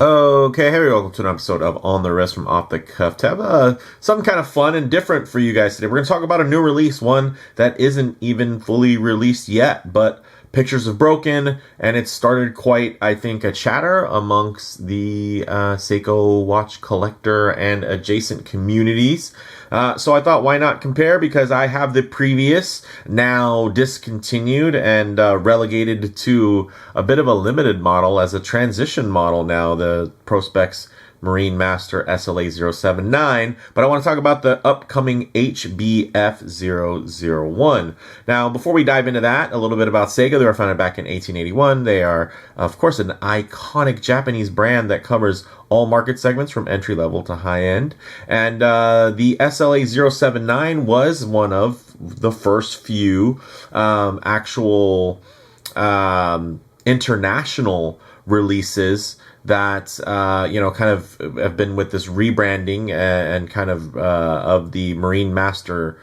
Okay, hey, welcome to an episode of On the Wrist from Off the Cuff Tab. Something kind of fun and different for you guys today. We're going to talk about a new release, one that isn't even fully released yet, but pictures have broken, and it started quite, I think, a chatter amongst the Seiko watch collector and adjacent communities. So I thought, why not compare? Because I have the previous, now discontinued and relegated to a bit of a limited model as a transition model now, the Prospex Marinemaster SLA079, but I want to talk about the upcoming HBF001. Now, before we dive into that, a little bit about Seiko. They were founded back in 1881. They are, of course, an iconic Japanese brand that covers all market segments from entry level to high end. And the SLA079 was one of the first few actual international releases that kind of have been with this rebranding and kind of the Marinemaster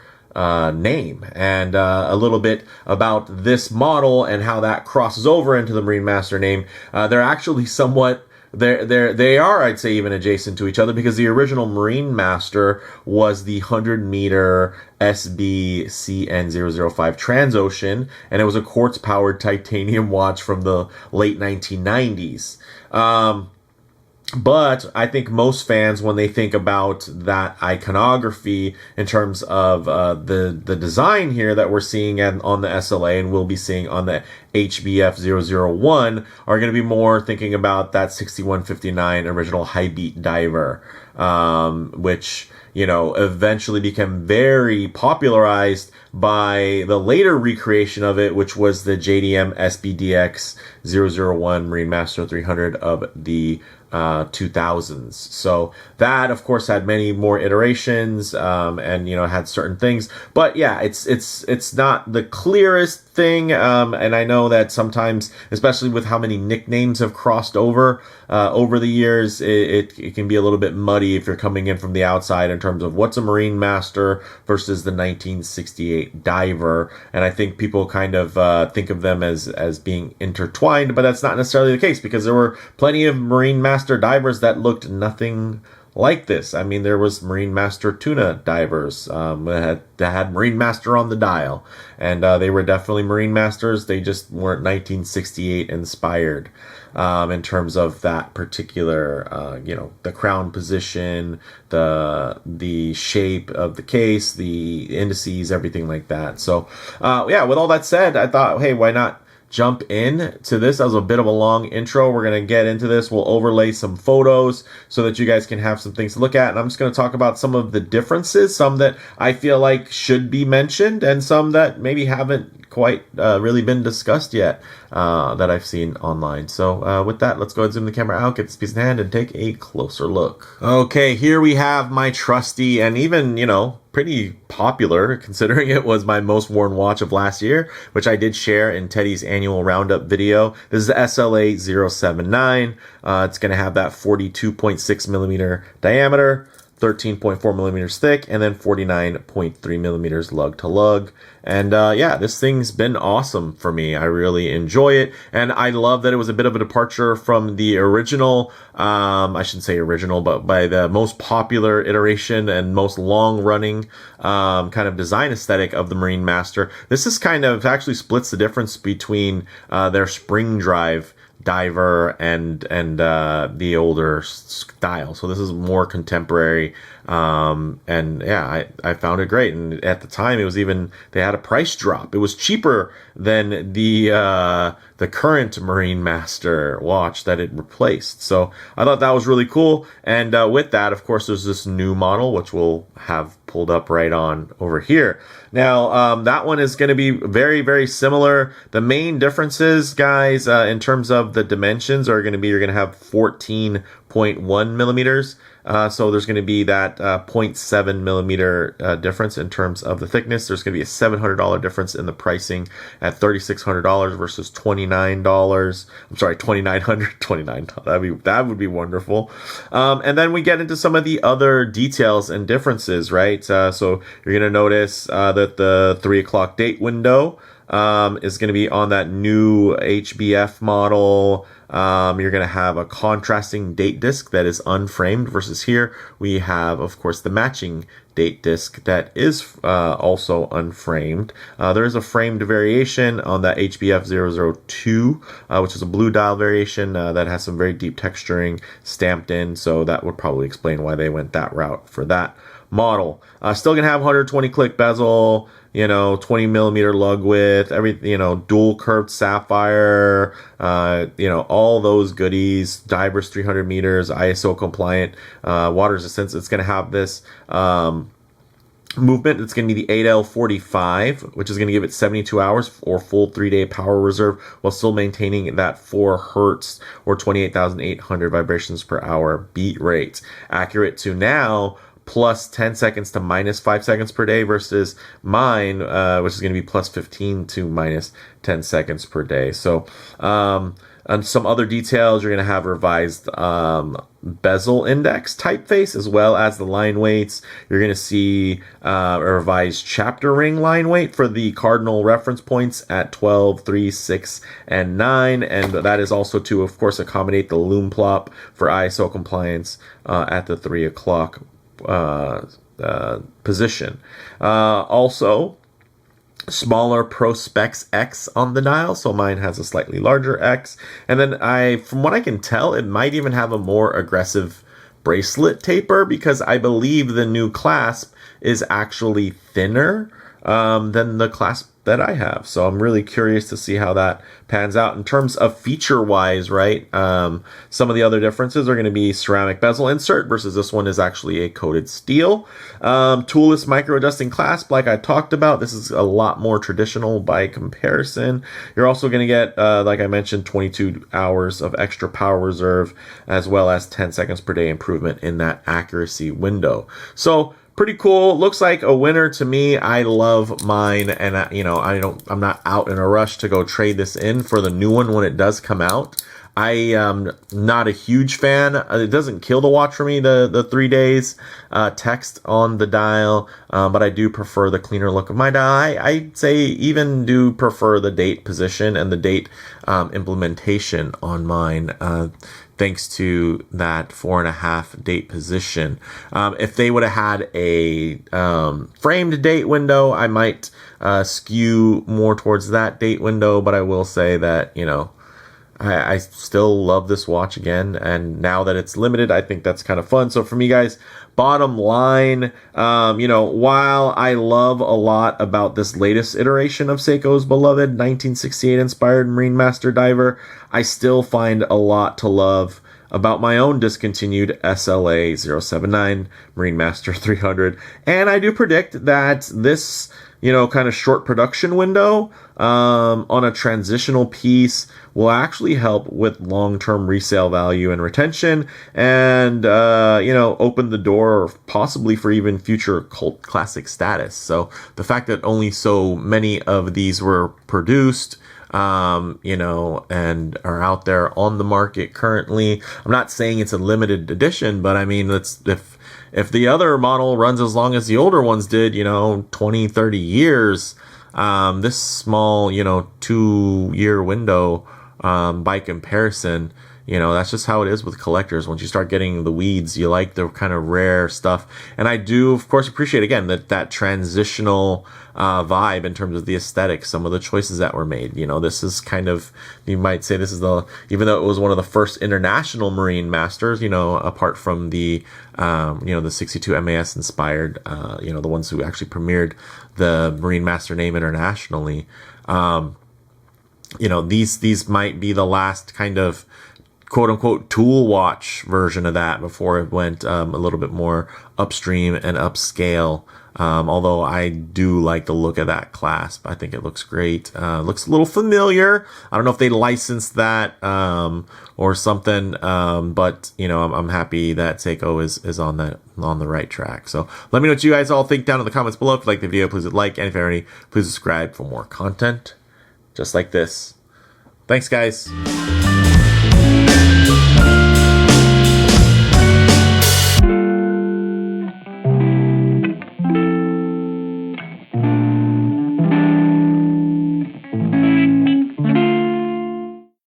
name, and a little bit about this model and how that crosses over into the Marinemaster name. They're actually somewhat they are, I'd say, even adjacent to each other, because the original Marinemaster was the 100-meter SBCN005 Transocean, and it was a quartz-powered titanium watch from the late 1990s. But I think most fans, when they think about that iconography in terms of the design here that we're seeing on the SLA and we'll be seeing on the HBF001, are going to be more thinking about that 6159 original high beat diver, which eventually became very popularized by the later recreation of it, which was the JDM SBDX 001 Marinemaster 300 of the 2000s. So that, of course, had many more iterations, and had certain things. But yeah, it's not the clearest thing, and I know that sometimes, especially with how many nicknames have crossed over the years, it can be a little bit muddy if you're coming in from the outside in terms of what's a Marinemaster versus the 1968 diver. And I think people kind of think of them as being intertwined, but that's not necessarily the case, because there were plenty of Marinemaster divers that looked nothing like this. I mean, there was Marinemaster tuna divers that had Marinemaster on the dial, and they were definitely Marinemasters. They just weren't 1968 inspired in terms of that particular, the crown position, the shape of the case, the indices, everything like that. So, yeah, with all that said, I thought, hey, why not jump in to this? That was a bit of a long intro. We're going to get into this. We'll overlay some photos so that you guys can have some things to look at. And I'm just going to talk about some of the differences, some that I feel like should be mentioned, and some that maybe haven't quite really been discussed yet that I've seen online. So with that, let's go ahead and zoom the camera out, get this piece in hand, and take a closer look. Okay, here we have my trusty and even, pretty popular, considering it was my most worn watch of last year, which I did share in Teddy's annual roundup video. This is the SLA079. It's going to have that 42.6 millimeter diameter, 13.4 millimeters thick, and then 49.3 millimeters lug to lug. And yeah, this thing's been awesome for me. I really enjoy it, and I love that it was a bit of a departure from the original, I shouldn't say original, but by the most popular iteration and most long-running kind of design aesthetic of the Marinemaster. This is kind of actually splits the difference between their spring drive diver and the older style. So this is more contemporary, and yeah, I found it great. And at the time, it was even, they had a price drop. It was cheaper than the current Marinemaster watch that it replaced. So I thought that was really cool. And with that, of course, there's this new model, which we'll have pulled up right on over here. Now, that one is going to be very, very similar. The main differences, guys, in terms of the dimensions are going to be, you're going to have 14.1 millimeters. So there's going to be that 0.7 millimeter difference in terms of the thickness. There's going to be a $700 difference in the pricing at $3,600 versus $29. I'm sorry, $2,900. $29. That would be wonderful. And then we get into some of the other details and differences, right? So you're going to notice that the 3 o'clock date window is going to be on that new HBF model. You're going to have a contrasting date disc that is unframed, versus here we have, of course, the matching date disc that is also unframed. There is a framed variation on that HBF002, which is a blue dial variation that has some very deep texturing stamped in, so that would probably explain why they went that route for that model. Still gonna have 120 click bezel, 20 millimeter lug width, dual curved sapphire, all those goodies, Divers 300 meters, ISO compliant, water resistance. It's gonna have this movement. It's going to be the 8L45, which is going to give it 72 hours or full 3-day power reserve, while still maintaining that 4 hertz or 28,800 vibrations per hour beat rate. Accurate to now plus 10 seconds to minus 5 seconds per day, versus mine, which is going to be plus 15 to minus 10 seconds per day. So, and some other details, you're going to have revised bezel index typeface, as well as the line weights. You're going to see a revised chapter ring line weight for the cardinal reference points at 12, 3, 6, and 9. And that is also to, of course, accommodate the lume plop for ISO compliance at the 3 o'clock position. Also, smaller Prospex X on the dial, so mine has a slightly larger X. And then from what I can tell, it might even have a more aggressive bracelet taper, because I believe the new clasp is actually thinner than the clasp that I have. So I'm really curious to see how that pans out in terms of feature-wise, right? Some of the other differences are going to be ceramic bezel insert, versus this one is actually a coated steel. Toolless micro-adjusting clasp, like I talked about. This is a lot more traditional by comparison. You're also going to get, like I mentioned, 22 hours of extra power reserve, as well as 10 seconds per day improvement in that accuracy window. So, pretty cool. Looks like a winner to me. I love mine, and I'm not out in a rush to go trade this in for the new one when it does come out. I am not a huge fan. It doesn't kill the watch for me, the 3 days text on the dial, but I do prefer the cleaner look of my dial. I'd say even do prefer the date position and the date implementation on mine. Thanks to that 4.5 date position. If they would have had a framed date window, I might skew more towards that date window, but I will say that, I still love this watch again, and now that it's limited, I think that's kind of fun. So for me, guys, bottom line, while I love a lot about this latest iteration of Seiko's beloved 1968 inspired Marinemaster diver, I still find a lot to love about my own discontinued SLA079 Marinemaster 300. And I do predict that this, kind of short production window on a transitional piece will actually help with long-term resale value and retention, and open the door possibly for even future cult classic status. So the fact that only so many of these were produced, and are out there on the market currently. I'm not saying it's a limited edition, but I mean, if the other model runs as long as the older ones did, 20, 30 years, this small, 2-year window, by comparison, that's just how it is with collectors. Once you start getting the weeds, you like the kind of rare stuff. And I do, of course, appreciate, again, that transitional vibe in terms of the aesthetics, some of the choices that were made. This is kind of, you might say this is even though it was one of the first international Marinemasters, apart from the 62 MAS inspired, the ones who actually premiered the Marinemaster name internationally. These might be the last kind of quote unquote tool watch version of that before it went a little bit more upstream and upscale. Although I do like the look of that clasp. I think it looks great. Looks a little familiar. I don't know if they licensed that or something, but I'm happy that Seiko is on the right track. So let me know what you guys all think down in the comments below. If you like the video, please hit like, and if you already, please subscribe for more content just like this. Thanks, guys.